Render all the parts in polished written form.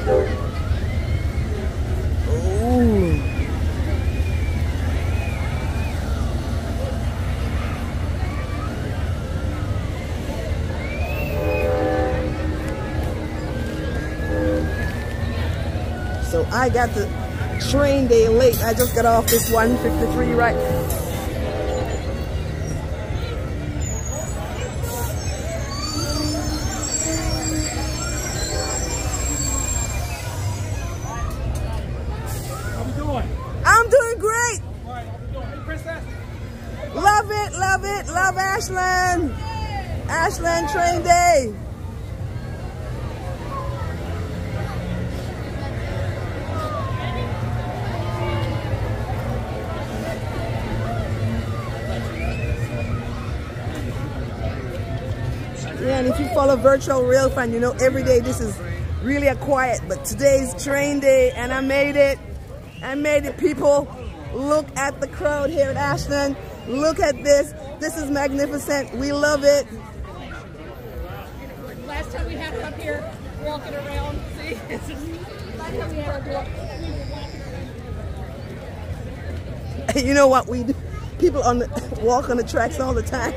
Ooh. So I got the train day late. I just got off this 153 right. I'm doing great. Love it, love it, love Ashland. Ashland Train Day. Yeah, and if you follow Virtual Rail Fan, you know every day this is really a quiet, but today's train day and I made it. I made it, people. Look at the crowd here at Ashland. Look at this. This is magnificent. We love it. Last time we had it up here walking around. See? It's just, last time we had it up. You know what we do? People on the, walk on the tracks all the time.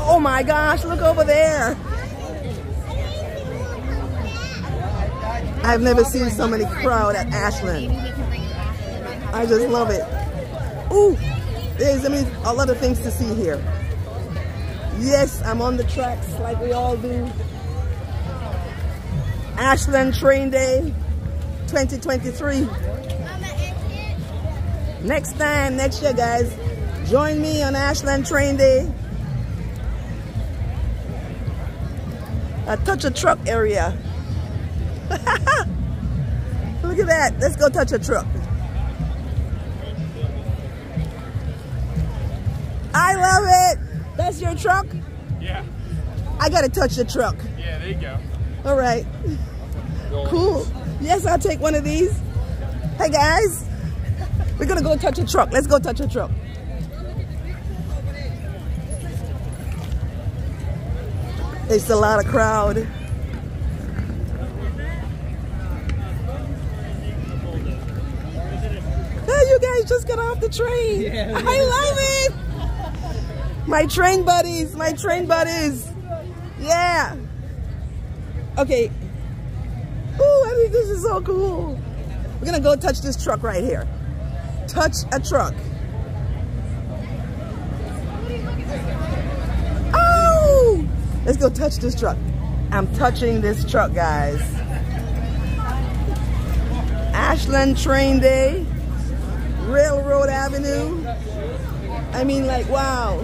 Oh my gosh, look over there. I've never seen so many crowd at Ashland. I just love it. Ooh, there's, I mean, a lot of things to see here. Yes, I'm on the tracks like we all do. Ashland Train Day 2023. Next time, next year, guys, join me on Ashland Train Day. A touch a truck area. Look at that. Let's go touch a truck. I love it. That's your truck? Yeah. I gotta touch the truck. Yeah, there you go. All right. Cool. Yes, I'll take one of these. Hey guys, we're gonna go touch a truck. Let's go touch a truck. It's a lot of crowd. Hey, you guys just got off the train. Yeah, I love it. My train buddies, my train buddies. Yeah. Okay. Ooh, I think this is so cool. We're gonna go touch this truck right here. Touch a truck. Oh! Let's go touch this truck. I'm touching this truck, guys. Ashland Train Day, Railroad Avenue. I mean, like, wow.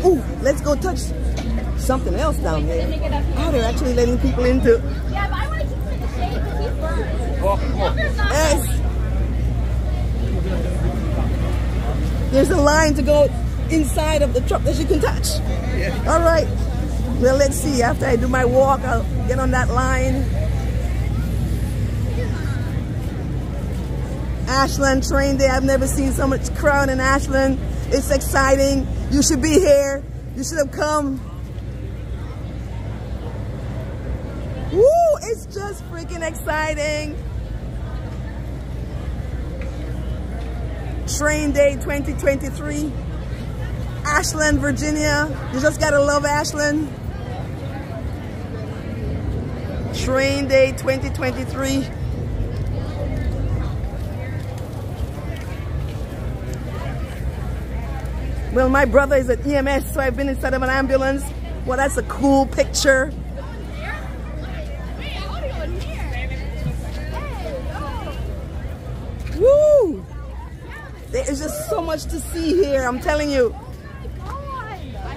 Ooh, let's go touch something else down there. Oh, they're actually letting people into. Yeah, but I want to keep him in the shade because he's burned. Well, Yes. There's a line to go inside of the truck that you can touch. Yeah. All right. Well, let's see. After I do my walk, I'll get on that line. Ashland Train Day. I've never seen so much crowd in Ashland. It's exciting. You should be here. You should have come. Woo! It's just freaking exciting. Train Day 2023. Ashland, Virginia. You just gotta love Ashland. Train Day 2023. Well, my brother is at EMS, so I've been inside of an ambulance. Well, that's a cool picture. Woo! There is just so much to see here, I'm telling you.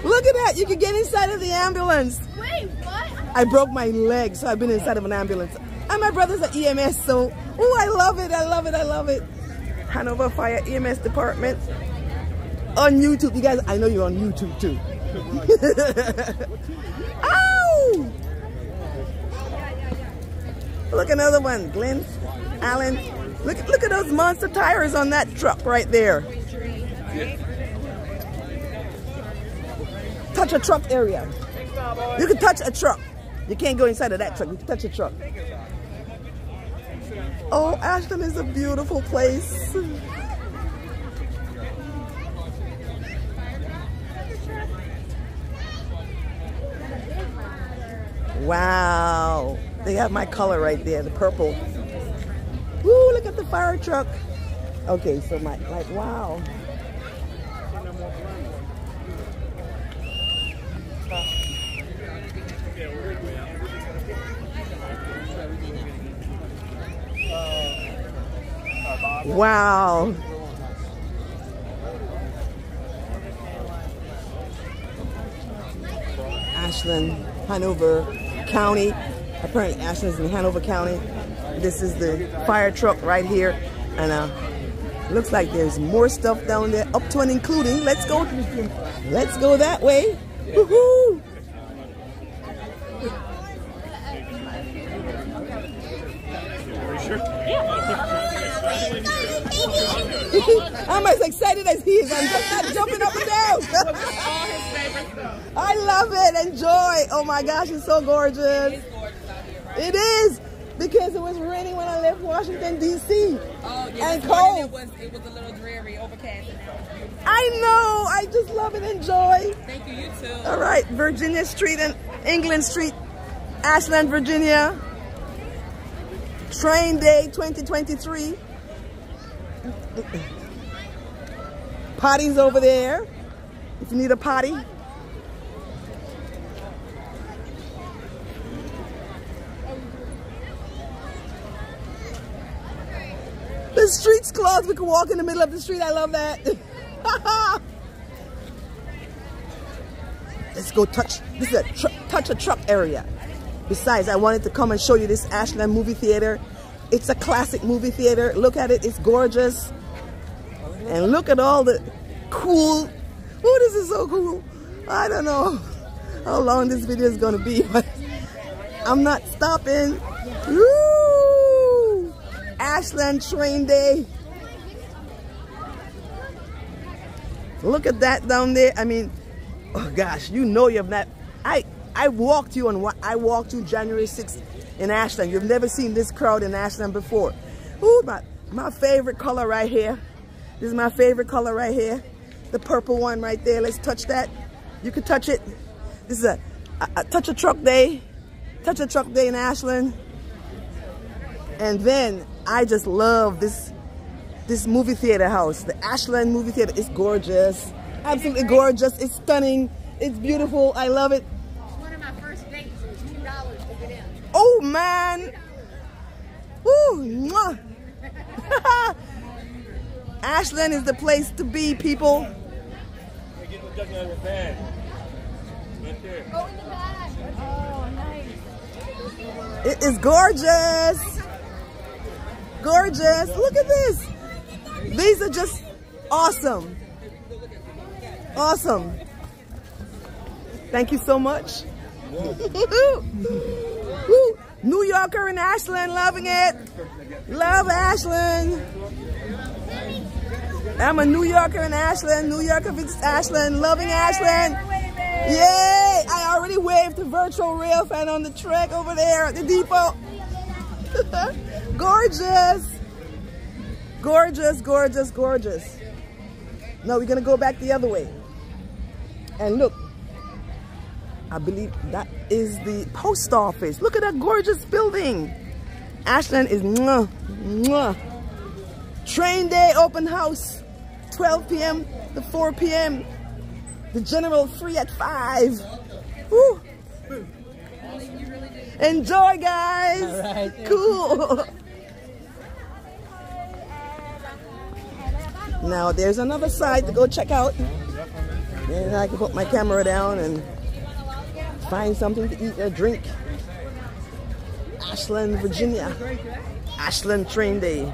Look at that, you can get inside of the ambulance. Wait, what? I broke my leg, so I've been inside of an ambulance. And my brother's at EMS, so, oh, I love it, I love it, I love it. Hanover Fire EMS Department. On YouTube, you guys, I know you're on YouTube too. Ow! Look, another one, Glenn Allen Look at those monster tires on that truck right there. Touch a truck area. You can touch a truck. You can't go inside of that truck. You can touch a truck. Oh, Ashland is a beautiful place. Wow. They have my color right there, the purple. Woo, look at the fire truck. Okay, so wow. Wow. Ashland, Hanover County. Apparently Ashland's in Hanover County. This is the fire truck right here. And looks like there's more stuff down there, up to and including. Let's go that way. Woohoo! I'm as excited as he is. I'm just jumping up and down. I love it. Enjoy. Oh my gosh, it's so gorgeous. It is, because it was raining when I left Washington, D.C. Oh, yeah, and cold. It was a little dreary, overcast. I know. I just love it. Enjoy. Thank you. You too. All right, Virginia Street and England Street, Ashland, Virginia. Train Day 2023. Potty's over there if you need a potty. The street's closed. We can walk in the middle of the street. I love that. Let's go touch. This is a touch a truck area. Besides, I wanted to come and show you this Ashland movie theater. It's a classic movie theater. Look at it. It's gorgeous. And look at all the cool. Oh, this is so cool. I don't know how long this video is going to be, but I'm not stopping. Woo! Ashland Train Day. Look at that down there. I mean, oh gosh, you know you've not. I walked you January 6th in Ashland. You've never seen this crowd in Ashland before. Ooh, my favorite color right here. This is my favorite color right here. The purple one right there. Let's touch that. You can touch it. This is a touch a truck day. Touch a truck day in Ashland. And then I just love this movie theater house. The Ashland movie theater is gorgeous. Absolutely gorgeous. It's stunning. It's beautiful. I love it. One of my first dates was $2 to get in. Oh man. Woo, mwah. Ashland is the place to be, people. Oh, in the back. Oh, nice. It is gorgeous. Gorgeous. Look at this. These are just awesome. Awesome. Thank you so much. Woo. New Yorker in Ashland, loving it. Love Ashland. I'm a New Yorker in Ashland. New Yorker visits Ashland, loving Ashland. Yay! I already waved to virtual rail fan on the track over there at the depot. Gorgeous. Gorgeous, gorgeous, gorgeous. Now we're gonna go back the other way. And look, I believe that is the post office. Look at that gorgeous building. Ashland is mwah, mwah. Train day open house, 12 p.m. to 4 p.m. The general free at 5. Woo. Enjoy, guys. All right, cool. Now there's another side to go check out. And I can put my camera down and find something to eat or drink. Ashland, Virginia. Ashland Train Day.